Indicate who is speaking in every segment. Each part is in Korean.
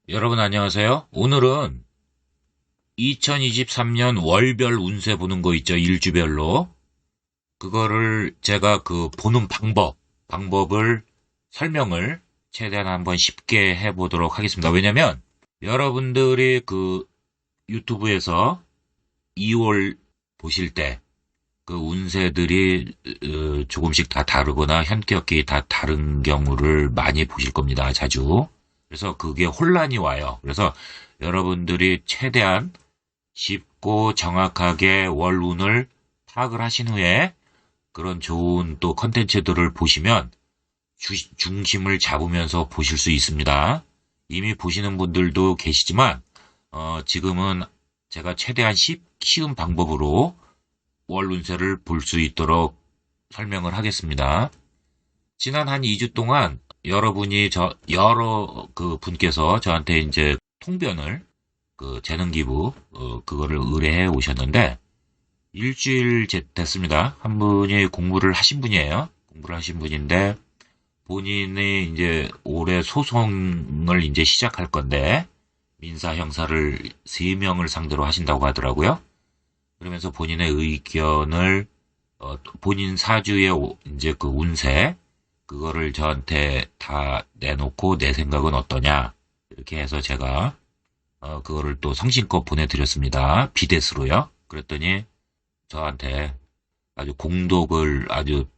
Speaker 1: 여러분 안녕하세요. 오늘은 2023년 월별 운세 보는 거 있죠. 일주별로. 그거를 제가 보는 방법을 설명을 최대한 한번 쉽게 해보도록 하겠습니다. 왜냐면 여러분들이 유튜브에서 2월 보실 때 그 운세들이 조금씩 다 다르거나 현격히 다 다른 경우를 많이 보실 겁니다. 자주. 그래서 그게 혼란이 와요. 그래서 여러분들이 최대한 쉽고 정확하게 월운을 파악을 하신 후에 그런 좋은 또 컨텐츠들을 보시면 중심을 잡으면서 보실 수 있습니다. 이미 보시는 분들도 계시지만 지금은 제가 최대한 쉬운 방법으로 월 운세를 볼 수 있도록 설명을 하겠습니다. 지난 한 2주 동안 여러분이 여러 분께서 저한테 이제 통변을, 재능 기부, 그거를 의뢰해 오셨는데, 일주일 됐습니다. 한 분이 공부를 하신 분이에요. 공부를 하신 분인데, 본인이 이제 올해 소송을 이제 시작할 건데, 민사 형사를 3명을 상대로 하신다고 하더라고요. 그러면서 본인의 의견을 본인 사주의 이제 운세 그거를 저한테 다 내놓고 내 생각은 어떠냐 이렇게 해서 제가 그거를 또 성심껏 보내드렸습니다. 비대스로요. 그랬더니 저한테 아주 공독을 아주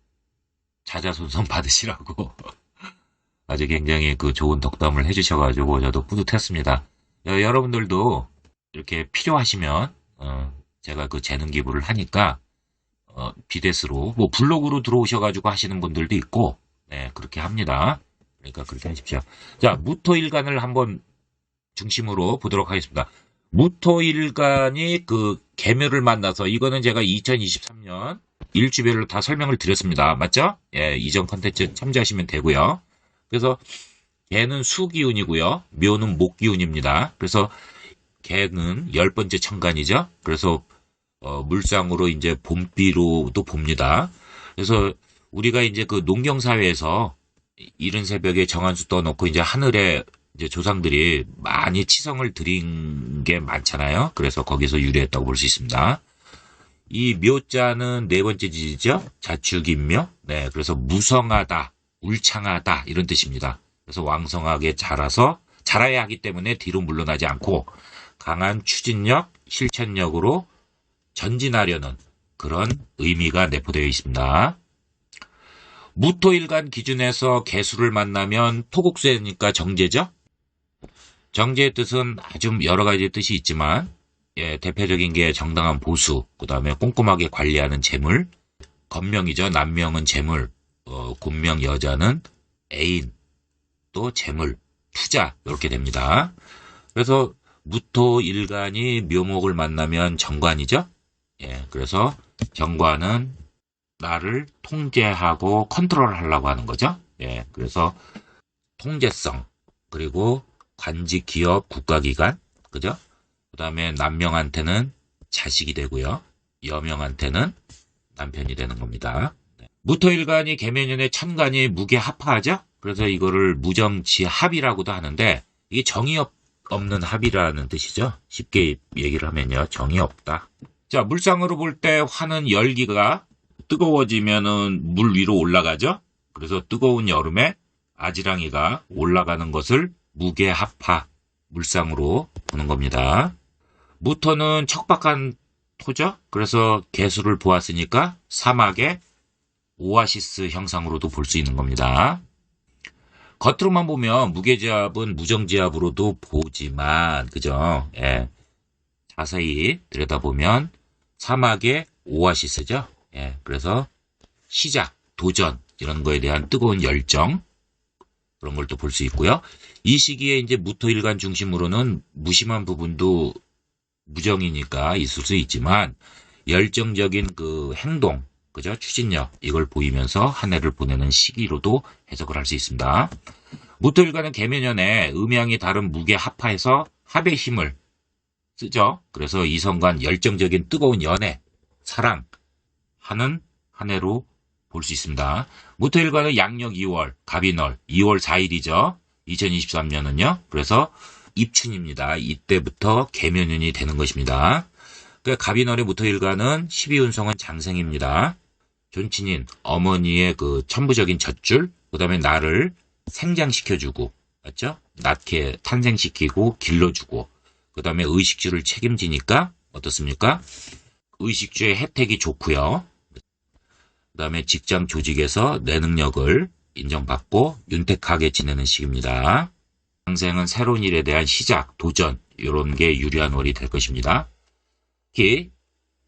Speaker 1: 자자손손 받으시라고 아주 굉장히 좋은 덕담을 해주셔가지고 저도 뿌듯했습니다. 여러분들도 이렇게 필요하시면 제가 재능 기부를 하니까 비대스로 뭐 블로그로 들어오셔가지고 하시는 분들도 있고 네 그렇게 합니다. 그러니까 그렇게 하십시오. 자, 무토일간을 한번 중심으로 보도록 하겠습니다. 무토일간이 계묘를 만나서 이거는 제가 2023년 일주별로 다 설명을 드렸습니다. 맞죠? 예, 이전 컨텐츠 참조하시면 되고요. 그래서 개는 수기운이고요. 묘는 목기운입니다. 그래서 개는 10번째 천간이죠. 그래서 물상으로 이제 봄비로도 봅니다. 그래서 우리가 이제 농경사회에서 이른 새벽에 정한수 떠놓고 이제 하늘에 이제 조상들이 많이 치성을 드린 게 많잖아요. 그래서 거기서 유래했다고 볼 수 있습니다. 이 묘자는 4번째 지지죠. 자축인묘. 네, 그래서 무성하다, 울창하다 이런 뜻입니다. 그래서 왕성하게 자라야 하기 때문에 뒤로 물러나지 않고 강한 추진력, 실천력으로 전진하려는 그런 의미가 내포되어 있습니다. 무토일간 기준에서 개수를 만나면 토국수니까 정제죠. 정제의 뜻은 아주 여러 가지 뜻이 있지만 대표적인 게 정당한 보수, 그 다음에 꼼꼼하게 관리하는 재물, 건명이죠. 남명은 재물, 곤명 여자는 애인, 또 재물, 투자 이렇게 됩니다. 그래서 무토일간이 묘목을 만나면 정관이죠. 예, 그래서 정관은 나를 통제하고 컨트롤하려고 하는 거죠. 예, 그래서 통제성, 그리고 관직, 기업, 국가기관, 그죠? 그 다음에 남명한테는 자식이 되고요. 여명한테는 남편이 되는 겁니다. 무토일간이 계면연의 천간이 무게합하죠? 그래서 이거를 무정지합이라고도 하는데, 이게 정의 없는 합이라는 뜻이죠. 쉽게 얘기를 하면요. 정의 없다. 자, 물상으로 볼 때 화는 열기가 뜨거워지면은 물 위로 올라가죠. 그래서 뜨거운 여름에 아지랑이가 올라가는 것을 무게합하, 물상으로 보는 겁니다. 무토는 척박한 토죠. 그래서 개수를 보았으니까 사막의 오아시스 형상으로도 볼 수 있는 겁니다. 겉으로만 보면 무게지압은 무정지압으로도 보지만, 그죠? 예. 자세히 들여다보면 사막의 오아시스죠. 예. 그래서 시작, 도전, 이런 거에 대한 뜨거운 열정, 그런 걸 또 볼 수 있고요. 이 시기에 이제 무토일간 중심으로는 무심한 부분도 무정이니까 있을 수 있지만, 열정적인 행동, 그죠? 추진력, 이걸 보이면서 한 해를 보내는 시기로도 해석을 할 수 있습니다. 무토일간은 계면연에 음양이 다른 무게 합하에서 합의 힘을 쓰죠. 그래서 이성간 열정적인 뜨거운 연애, 사랑 하는 한 해로 볼 수 있습니다. 무토일간은 양력 2월, 갑인월, 2월 4일이죠. 2023년은요. 그래서 입춘입니다. 이때부터 계면운이 되는 것입니다. 그 갑인월의 무토일간은 12운성은 장생입니다. 존친인 어머니의 그 천부적인 젖줄, 그 다음에 나를 생장시켜주고, 맞죠? 낳게 탄생시키고 길러주고, 그 다음에 의식주를 책임지니까 어떻습니까? 의식주의 혜택이 좋고요. 그 다음에 직장 조직에서 내 능력을 인정받고 윤택하게 지내는 시기입니다. 장생은 새로운 일에 대한 시작, 도전 이런 게 유리한 월이 될 것입니다. 특히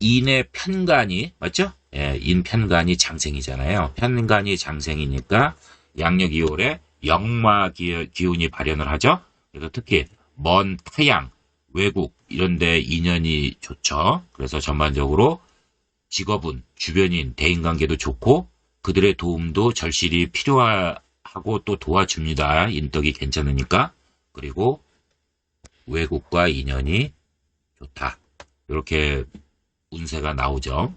Speaker 1: 인의 편간이 맞죠? 예, 인 편간이 장생이잖아요. 편간이 장생이니까 양력 2월에 역마 기운이 발현을 하죠. 그래서 특히 먼 타양, 외국 이런 데 인연이 좋죠. 그래서 전반적으로 직업은 주변인, 대인관계도 좋고 그들의 도움도 절실히 필요하고 또 도와줍니다. 인덕이 괜찮으니까. 그리고 외국과 인연이 좋다. 이렇게 운세가 나오죠.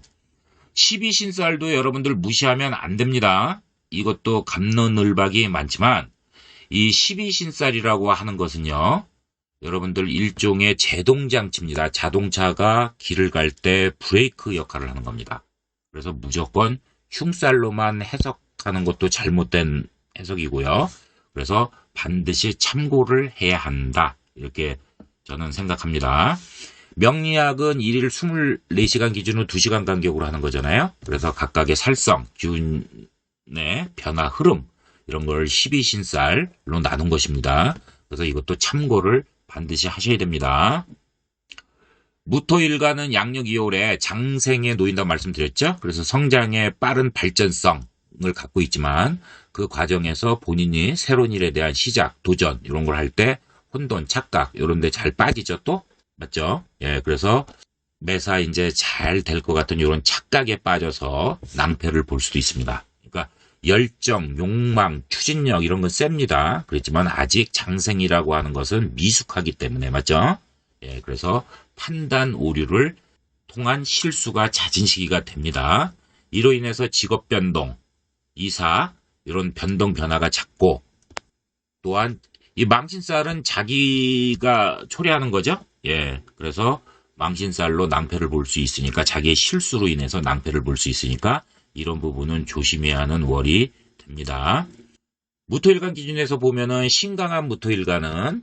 Speaker 1: 12신살도 여러분들 무시하면 안 됩니다. 이것도 갑론을박이 많지만 이 12신살이라고 하는 것은요. 여러분들 일종의 제동장치입니다. 자동차가 길을 갈 때 브레이크 역할을 하는 겁니다. 그래서 무조건 흉살로만 해석하는 것도 잘못된 해석이고요. 그래서 반드시 참고를 해야 한다. 이렇게 저는 생각합니다. 명리학은 1일 24시간 기준으로 2시간 간격으로 하는 거잖아요. 그래서 각각의 살성, 기운의 변화, 흐름 이런 걸 12신살로 나눈 것입니다. 그래서 이것도 참고를 반드시 하셔야 됩니다. 무토일간은 양력 2월에 장생에 놓인다고 말씀드렸죠. 그래서 성장의 빠른 발전성을 갖고 있지만 그 과정에서 본인이 새로운 일에 대한 시작, 도전 이런 걸 할 때 혼돈, 착각 이런 데 잘 빠지죠 또? 맞죠? 예, 그래서 매사 이제 잘 될 것 같은 이런 착각에 빠져서 낭패를 볼 수도 있습니다. 그러니까 열정, 욕망, 추진력 이런 건 셉니다. 그렇지만 아직 장생이라고 하는 것은 미숙하기 때문에 맞죠? 예, 그래서 판단 오류를 통한 실수가 잦은 시기가 됩니다. 이로 인해서 직업 변동, 이사 이런 변동 변화가 잦고 또한 이 망신살은 자기가 초래하는 거죠. 예, 그래서 망신살로 낭패를 볼 수 있으니까 자기의 실수로 인해서 낭패를 볼 수 있으니까 이런 부분은 조심해야 하는 월이 됩니다. 무토일간 기준에서 보면은 신강한 무토일간은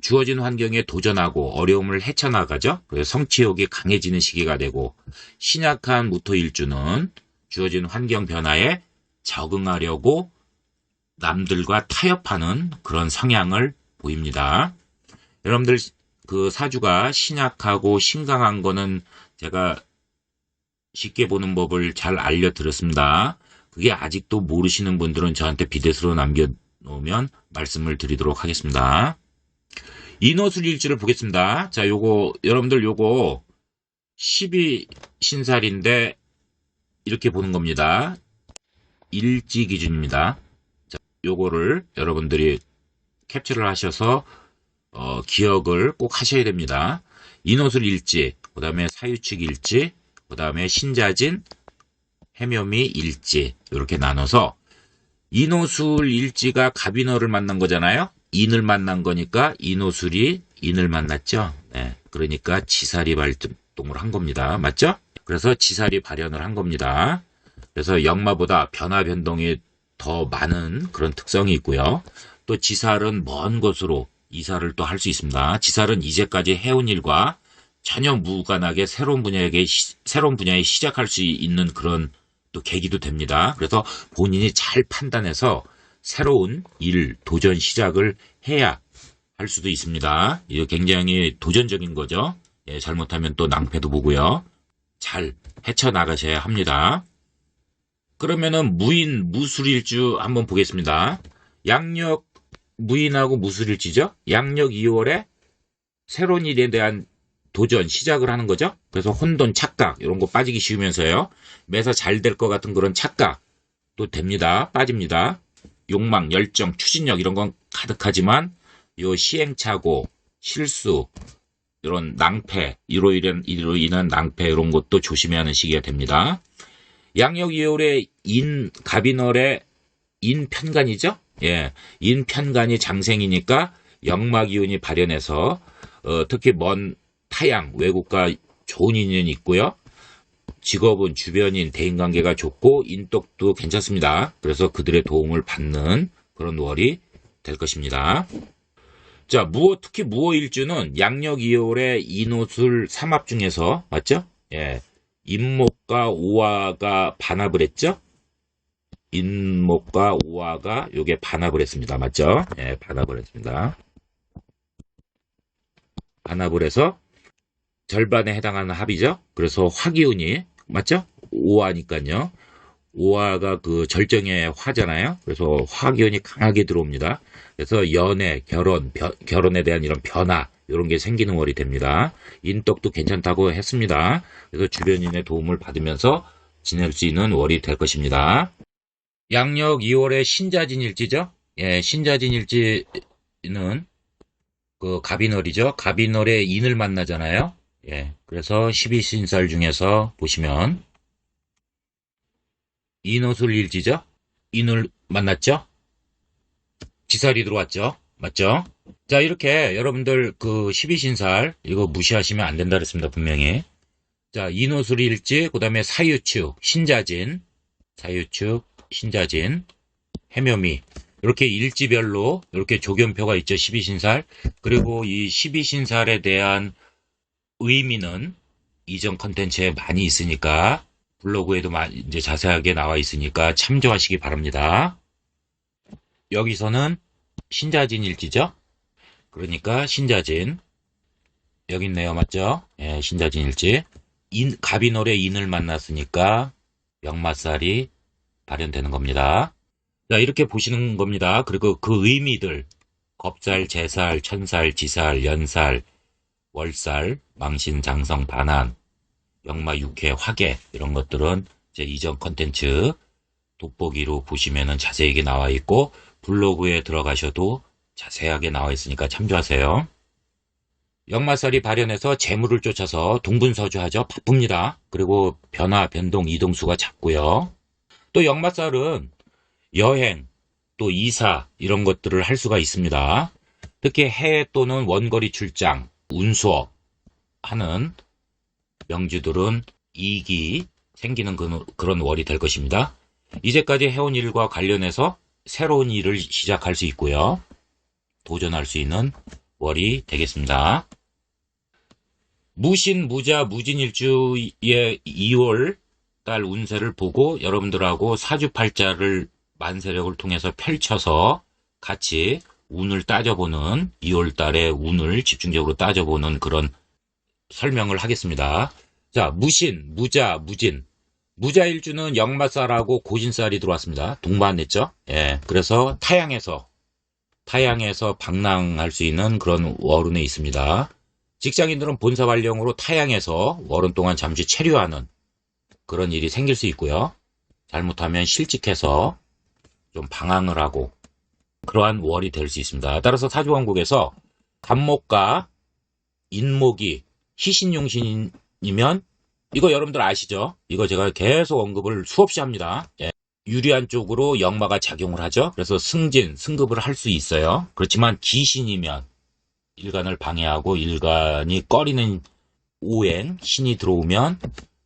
Speaker 1: 주어진 환경에 도전하고 어려움을 헤쳐나가죠. 그래서 성취욕이 강해지는 시기가 되고 신약한 무토일주는 주어진 환경 변화에 적응하려고 남들과 타협하는 그런 성향을 보입니다. 여러분들 그 사주가 신약하고 신강한 거는 제가 쉽게 보는 법을 잘 알려드렸습니다. 그게 아직도 모르시는 분들은 저한테 비대서로 남겨놓으면 말씀을 드리도록 하겠습니다. 인호술 일지를 보겠습니다. 자, 요거 여러분들 요거 12신살인데 이렇게 보는 겁니다. 일지 기준입니다. 자, 요거를 여러분들이 캡처를 하셔서 기억을 꼭 하셔야 됩니다. 인호술 일지, 그 다음에 사유축 일지, 그 다음에 신자진, 해묘미 일지 이렇게 나눠서 인호술 일지가 갑인월을 만난 거잖아요. 인을 만난 거니까 인호술이 인을 만났죠. 네, 그러니까 지살이 발동을 한 겁니다. 맞죠? 그래서 지살이 발현을 한 겁니다. 그래서 역마보다 변화 변동이 더 많은 그런 특성이 있고요. 또 지살은 먼 곳으로 이사를 또 할 수 있습니다. 지살은 이제까지 해온 일과 전혀 무관하게 새로운 분야에 시작할 수 있는 그런 또 계기도 됩니다. 그래서 본인이 잘 판단해서 새로운 일, 도전 시작을 해야 할 수도 있습니다. 이거 굉장히 도전적인 거죠. 예, 잘못하면 또 낭패도 보고요. 잘 헤쳐나가셔야 합니다. 그러면은 무인, 무술일주 한번 보겠습니다. 양력 무인하고 무술일지죠. 양력 2월에 새로운 일에 대한 도전, 시작을 하는 거죠. 그래서 혼돈, 착각 이런 거 빠지기 쉬우면서요. 매사 잘 될 것 같은 그런 착각도 됩니다. 빠집니다. 욕망, 열정, 추진력 이런 건 가득하지만 요 시행착오, 실수, 이런 낭패, 이로 인한 낭패 이런 것도 조심해야 하는 시기가 됩니다. 양력 2월에 갑인월에 인편간이죠. 예, 인편간이 장생이니까 역마 기운이 발현해서 특히 먼 타양, 외국과 좋은 인연이 있고요. 직업은 주변인, 대인관계가 좋고 인덕도 괜찮습니다. 그래서 그들의 도움을 받는 그런 월이 될 것입니다. 자, 특히 무오일주는 양력 2월에 인오술 삼합 중에서 맞죠? 예, 인목과 오화가 반합을 했죠? 인목과 오화가 요게 반합을 했습니다. 맞죠? 예, 반합을 했습니다. 반합을 해서 절반에 해당하는 합이죠. 그래서 화기운이 맞죠? 오화니까요. 오화가 그 절정의 화잖아요. 그래서 화기운이 강하게 들어옵니다. 그래서 연애, 결혼에 대한 이런 변화 이런 게 생기는 월이 됩니다. 인덕도 괜찮다고 했습니다. 그래서 주변인의 도움을 받으면서 지낼 수 있는 월이 될 것입니다. 양력 2월에 신자진일지죠. 예, 신자진일지는 그 갑인월이죠. 갑인월에 인을 만나잖아요. 예, 그래서 12신살 중에서 보시면 인오술 일지죠. 인을 만났죠. 지살이 들어왔죠. 맞죠? 자, 이렇게 여러분들 그 12신살 이거 무시하시면 안 된다 그랬습니다. 분명히. 자, 인오술 일지, 그 다음에 사유축, 신자진, 사유축, 신자진, 해묘미 이렇게 일지별로 이렇게 조견표가 있죠. 12신살. 그리고 이 12신살에 대한 의미는 이전 컨텐츠에 많이 있으니까 블로그에도 이제 자세하게 나와 있으니까 참조하시기 바랍니다. 여기서는 신자진 일지죠. 그러니까 신자진 여기 있네요. 맞죠? 예, 신자진 일지. 갑인월에 인을 만났으니까 역마살이 발현되는 겁니다. 자, 이렇게 보시는 겁니다. 그리고 그 의미들 겁살, 재살, 천살, 지살, 연살, 월살, 망신, 장성, 반한, 역마, 육해, 화계 이런 것들은 제 이전 컨텐츠 돋보기로 보시면은 자세하게 나와 있고 블로그에 들어가셔도 자세하게 나와 있으니까 참조하세요. 역마살이 발현해서 재물을 쫓아서 동분서주하죠. 바쁩니다. 그리고 변화, 변동, 이동수가 잦고요. 또 역마살은 여행, 또 이사 이런 것들을 할 수가 있습니다. 특히 해외 또는 원거리 출장, 운수업 하는 명주들은 이익이 생기는 그런 월이 될 것입니다. 이제까지 해온 일과 관련해서 새로운 일을 시작할 수 있고요. 도전할 수 있는 월이 되겠습니다. 무신, 무자, 무진일주의 2월 달 운세를 보고 여러분들하고 사주팔자를 만세력을 통해서 펼쳐서 같이 운을 따져보는 2월 달의 운을 집중적으로 따져보는 그런 설명을 하겠습니다. 자, 무신, 무자, 무진. 무자일주는 역마살하고 고진살이 들어왔습니다. 동반했죠? 예. 그래서 타양에서 방랑할 수 있는 그런 월운에 있습니다. 직장인들은 본사 발령으로 타양에서 월운 동안 잠시 체류하는 그런 일이 생길 수 있고요. 잘못하면 실직해서 좀 방황을 하고 그러한 월이 될 수 있습니다. 따라서 사주왕국에서 간목과 인목이 희신용신이면 이거 여러분들 아시죠? 이거 제가 계속 언급을 수없이 합니다. 예. 유리한 쪽으로 역마가 작용을 하죠. 그래서 승급을 할 수 있어요. 그렇지만 기신이면 일간을 방해하고 일간이 꺼리는 오행, 신이 들어오면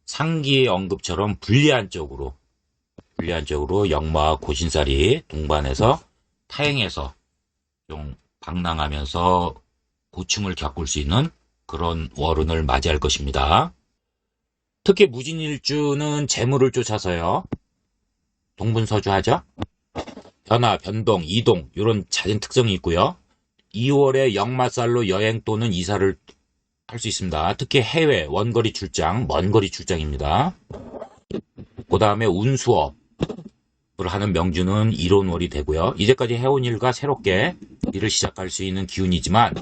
Speaker 1: 상기의 언급처럼 불리한 쪽으로 역마와 고신살이 동반해서 타행해서 좀 방랑하면서 고충을 겪을 수 있는 그런 월운을 맞이할 것입니다. 특히 무진일주는 재물을 쫓아서요. 동분서주하죠. 변화, 변동, 이동 이런 잦은 특성이 있고요. 2월에 역마살로 여행 또는 이사를 할 수 있습니다. 특히 해외, 원거리 출장, 먼거리 출장입니다. 그 다음에 운수업을 하는 명주는 이론월이 되고요. 이제까지 해온 일과 새롭게 일을 시작할 수 있는 기운이지만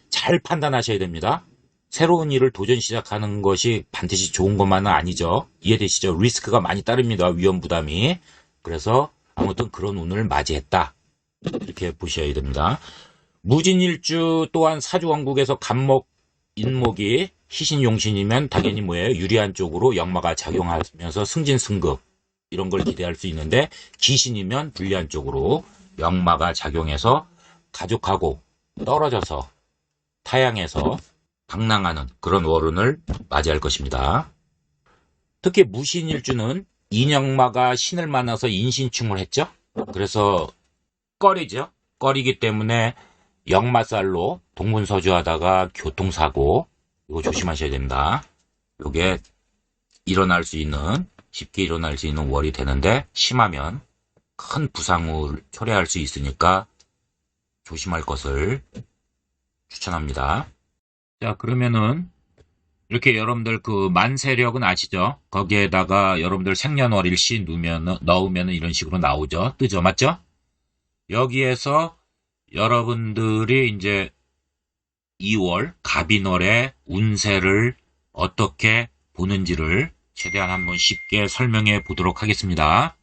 Speaker 1: 잘 판단하셔야 됩니다. 새로운 일을 도전 시작하는 것이 반드시 좋은 것만은 아니죠. 이해되시죠? 리스크가 많이 따릅니다. 위험 부담이. 그래서 아무튼 그런 운을 맞이했다. 이렇게 보셔야 됩니다. 무진일주 또한 사주왕국에서 간목, 인목이 희신용신이면 당연히 뭐예요? 유리한 쪽으로 역마가 작용하면서 승진승급 이런 걸 기대할 수 있는데 기신이면 불리한 쪽으로 역마가 작용해서 가족하고 떨어져서 타양에서 방랑하는 그런 월운을 맞이할 것입니다. 특히 무신일주는 인역마가 신을 만나서 인신충을 했죠. 그래서 꺼리죠. 꺼리기 때문에 역마살로 동분서주하다가 교통사고, 이거 조심하셔야 됩니다. 이게 쉽게 일어날 수 있는 월이 되는데, 심하면 큰 부상을 초래할 수 있으니까 조심할 것을 추천합니다. 자, 그러면은 이렇게 여러분들 그 만세력은 아시죠? 거기에다가 여러분들 생년월일시 넣으면 이런 식으로 나오죠. 뜨죠? 맞죠? 여기에서 여러분들이 이제 2월 갑인월의 운세를 어떻게 보는지를 최대한 한번 쉽게 설명해 보도록 하겠습니다.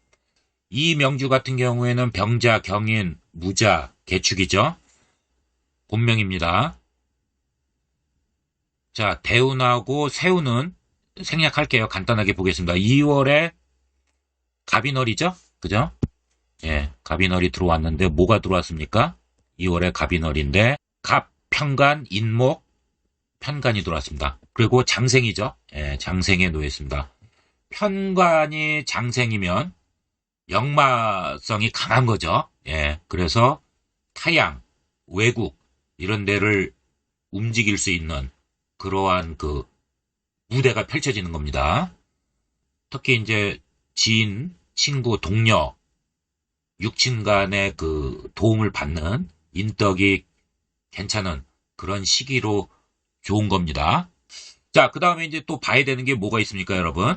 Speaker 1: 이 명주 같은 경우에는 병자, 경인, 무자, 개축이죠. 본명입니다. 자, 대운하고 세운은 생략할게요. 간단하게 보겠습니다. 2월에 갑인월이죠? 그죠? 예, 갑인월이 들어왔는데 뭐가 들어왔습니까? 2월에 갑인월인데 갑, 편간, 인목, 편간이 들어왔습니다. 그리고 장생이죠? 예, 장생에 놓였습니다. 편간이 장생이면 역마성이 강한 거죠. 예, 그래서 타양, 외국 이런 데를 움직일 수 있는 그러한 그 무대가 펼쳐지는 겁니다. 특히 이제 지인, 친구, 동료, 육친 간의 그 도움을 받는 인덕이 괜찮은 그런 시기로 좋은 겁니다. 자, 그 다음에 이제 또 봐야 되는 게 뭐가 있습니까, 여러분?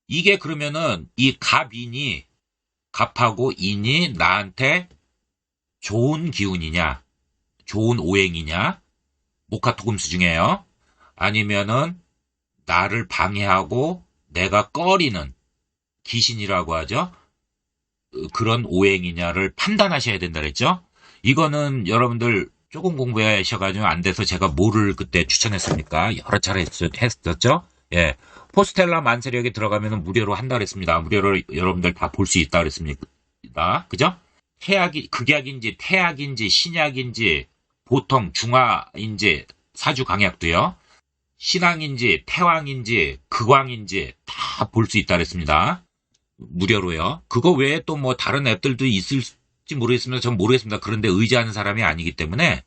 Speaker 1: 이게 그러면은 이 갑하고 인이 나한테 좋은 기운이냐, 좋은 오행이냐, 목화토금수 중에요. 아니면은 나를 방해하고 내가 꺼리는 귀신이라고 하죠. 그런 오행이냐를 판단하셔야 된다 그랬죠. 이거는 여러분들 조금 공부하셔가지고 안 돼서 제가 뭐를 그때 추천했습니까? 여러 차례 했었죠. 예, 포스텔라 만세력에 들어가면 무료로 한다 그랬습니다. 무료로 여러분들 다 볼 수 있다 그랬습니다. 그죠? 극약인지 태약인지 신약인지 보통 중화인지 사주강약도요. 신왕인지 태왕인지 극왕인지 다 볼 수 있다 그랬습니다. 무료로요. 그거 외에 또 뭐 다른 앱들도 있을지 모르겠습니다. 전 모르겠습니다. 그런데 의지하는 사람이 아니기 때문에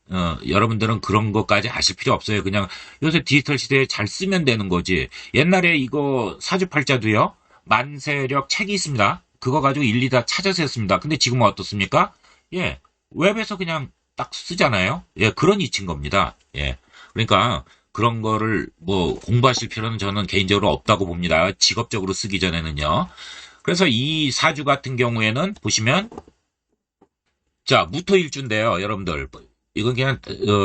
Speaker 1: 여러분들은 그런 것까지 아실 필요 없어요. 그냥 요새 디지털 시대에 잘 쓰면 되는 거지. 옛날에 이거 사주팔자도요. 만세력 책이 있습니다. 그거 가지고 일일이 다 찾아서 했습니다. 근데 지금은 어떻습니까? 예, 웹에서 그냥 딱 쓰잖아요. 예, 그런 이치인 겁니다. 예, 그러니까 그런 거를 뭐 공부하실 필요는 저는 개인적으로 없다고 봅니다. 직업적으로 쓰기 전에는요. 그래서 이 사주 같은 경우에는 보시면 자, 무토일주인데요, 여러분들. 이건 그냥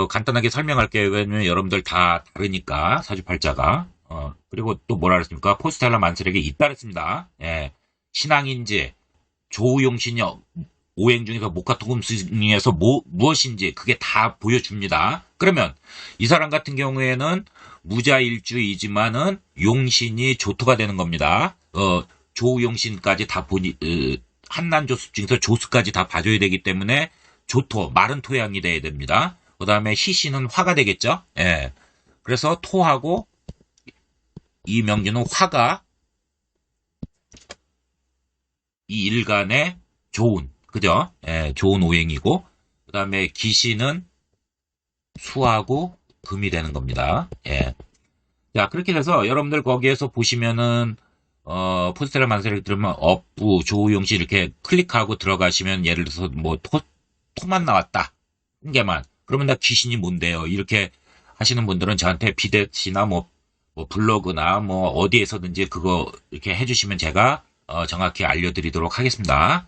Speaker 1: 간단하게 설명할게요. 왜냐면 여러분들 다 다르니까 사주팔자가. 그리고 또 뭐라 그랬습니까? 포스텔라 만세력이 있다 그랬습니다. 예, 신앙인지 조우용신이 오행 중에서 목화토금수 중에서 무엇인지 그게 다 보여줍니다. 그러면 이 사람 같은 경우에는 무자일주이지만은 용신이 조토가 되는 겁니다. 조우용신까지 다 보니 한난조수 중에서 조수까지 다 봐줘야 되기 때문에 조토, 마른 토양이 돼야 됩니다. 그 다음에 희신은 화가 되겠죠. 예. 그래서 토하고 이 명주는 화가 이 일간에 좋은, 그죠? 예, 좋은 오행이고, 그 다음에 기신은 수하고 금이 되는 겁니다. 예. 자, 그렇게 돼서 여러분들 거기에서 보시면은, 포스텔라 만세력 들으면 업부, 조우용씨 이렇게 클릭하고 들어가시면 예를 들어서 뭐 토만 나왔다. 한 개만. 그러면 나 귀신이 뭔데요? 이렇게 하시는 분들은 저한테 비대시나 뭐 블로그나 뭐 어디에서든지 그거 이렇게 해주시면 제가 정확히 알려드리도록 하겠습니다.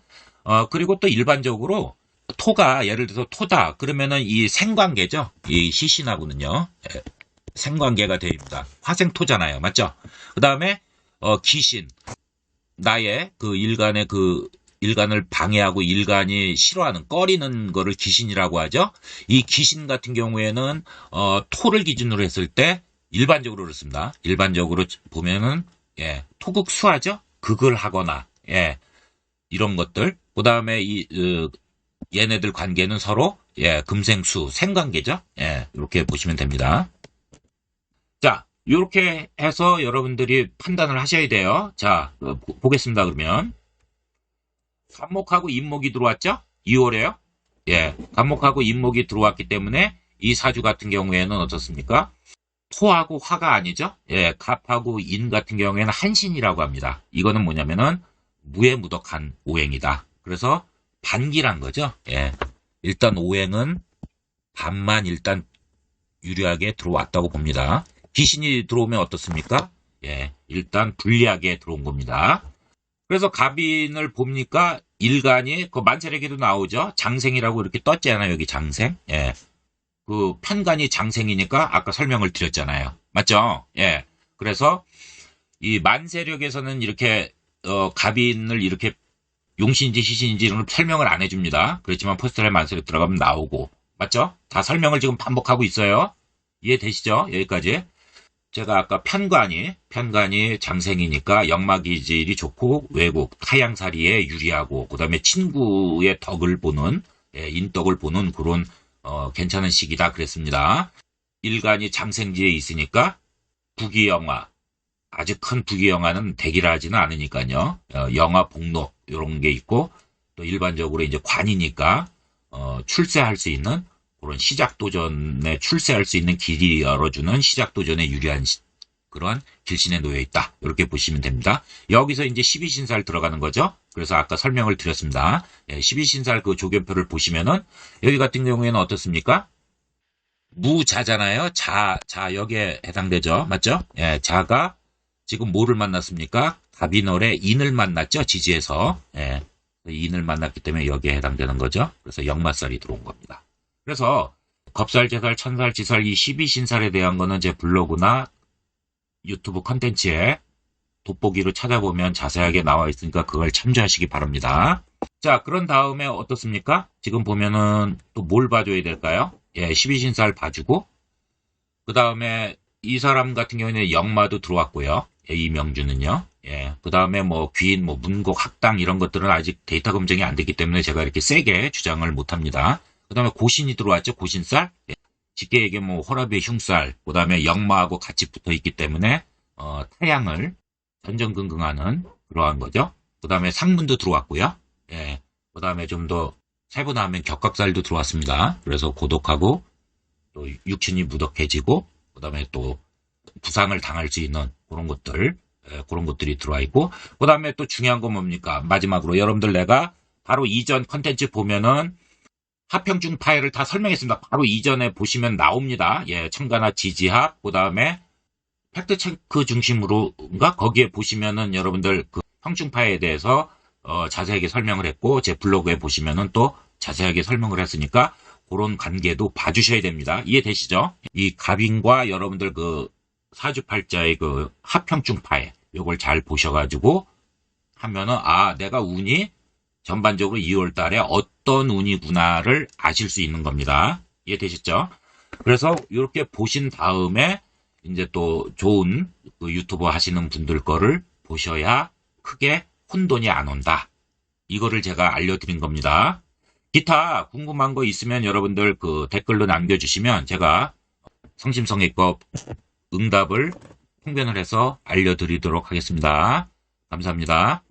Speaker 1: 그리고 또 일반적으로 토가 예를 들어서 토다 그러면은 이 생관계죠. 이 시신하고는요. 생관계가 됩니다. 화생토잖아요. 맞죠? 그 다음에 귀신 나의 그 일간을 방해하고 일간이 싫어하는 꺼리는 거를 귀신이라고 하죠. 이 귀신 같은 경우에는 토를 기준으로 했을 때 일반적으로 그렇습니다. 일반적으로 보면은 예, 토극수하죠. 극을 하거나 예, 이런 것들. 그 다음에 이 얘네들 관계는 서로 예, 금생수 생관계죠. 예, 이렇게 보시면 됩니다. 자, 이렇게 해서 여러분들이 판단을 하셔야 돼요. 자, 보겠습니다. 그러면 간목하고 인목이 들어왔죠? 2월에요. 예, 간목하고 인목이 들어왔기 때문에 이 사주 같은 경우에는 어떻습니까? 토하고 화가 아니죠? 예, 갑하고 인 같은 경우에는 한신이라고 합니다. 이거는 뭐냐면은 무해무덕한 오행이다. 그래서 반기란 거죠. 예, 일단 오행은 반만 일단 유리하게 들어왔다고 봅니다. 귀신이 들어오면 어떻습니까? 예, 일단 불리하게 들어온 겁니다. 그래서 갑인을 봅니까? 일간이 그 만세력에도 나오죠. 장생이라고 이렇게 떴잖아요. 여기 장생. 예. 그 편간이 장생이니까 아까 설명을 드렸잖아요. 맞죠? 예. 그래서 이 만세력에서는 이렇게 갑인을 이렇게 용신인지 시신인지 이런 걸 설명을 안 해줍니다. 그렇지만 포스터에 만세력 들어가면 나오고 맞죠? 다 설명을 지금 반복하고 있어요. 이해되시죠? 여기까지. 제가 아까 편관이 장생이니까 역마기질이 좋고 외국 타양살이에 유리하고 그다음에 친구의 덕을 보는 예, 인덕을 보는 그런 괜찮은 시기다 그랬습니다. 일간이 장생지에 있으니까 부귀영화 아주 큰 부귀영화는 대기를 하지는 않으니까요. 영화 복록 이런 게 있고 또 일반적으로 이제 관이니까 출세할 수 있는 그런 시작도전에 출세할 수 있는 길이 열어주는 시작도전에 유리한 그런 길신에 놓여 있다. 이렇게 보시면 됩니다. 여기서 이제 12신살 들어가는 거죠. 그래서 아까 설명을 드렸습니다. 12신살 그 조견표를 보시면은 여기 같은 경우에는 어떻습니까? 무자잖아요. 자 여기에 해당되죠. 맞죠? 예, 자가 지금 뭐를 만났습니까? 갑인월에 인을 만났죠. 지지에서. 예, 인을 만났기 때문에 여기에 해당되는 거죠. 그래서 역마살이 들어온 겁니다. 그래서 겁살, 제살, 천살, 지살 이 12신살에 대한 거는 제 블로그나 유튜브 컨텐츠에 돋보기로 찾아보면 자세하게 나와 있으니까 그걸 참조하시기 바랍니다. 자, 그런 다음에 어떻습니까? 지금 보면은 또 뭘 봐줘야 될까요? 예, 12신살 봐주고 그 다음에 이 사람 같은 경우에는 역마도 들어왔고요. 예, 이명주는요. 예, 그 다음에 뭐 귀인, 뭐 문곡, 학당 이런 것들은 아직 데이터 검증이 안 됐기 때문에 제가 이렇게 세게 주장을 못합니다. 그 다음에 고신이 들어왔죠. 고신살. 예, 쉽게 얘기하면 뭐 호라비의 흉살, 그 다음에 역마하고 같이 붙어 있기 때문에 태양을 전전긍긍하는 그러한 거죠. 그 다음에 상문도 들어왔고요. 예, 그 다음에 좀 더 세분화하면 격각살도 들어왔습니다. 그래서 고독하고 또 육신이 무덕해지고 그 다음에 또 부상을 당할 수 있는 그런 것들 그런 것들이 들어와 있고 그 다음에 또 중요한 건 뭡니까? 마지막으로 여러분들 내가 바로 이전 컨텐츠 보면은 합평중 파일을 다 설명했습니다. 바로 이전에 보시면 나옵니다. 예, 첨가나 지지합 그 다음에 팩트체크 중심으로인가 거기에 보시면은 여러분들 그 평중파에 대해서 자세하게 설명을 했고 제 블로그에 보시면은 또 자세하게 설명을 했으니까 그런 관계도 봐주셔야 됩니다. 이해되시죠? 이 갑인과 여러분들 그 사주팔자의 그 합평중파에 요걸 잘 보셔가지고 하면은 아 내가 운이 전반적으로 2월 달에 어떤 운이구나를 아실 수 있는 겁니다. 이해되셨죠? 그래서 이렇게 보신 다음에 이제 또 좋은 그 유튜버 하시는 분들 거를 보셔야 크게 혼돈이 안 온다. 이거를 제가 알려드린 겁니다. 기타 궁금한 거 있으면 여러분들 그 댓글로 남겨주시면 제가 성심성의껏 응답을 통변을 해서 알려드리도록 하겠습니다. 감사합니다.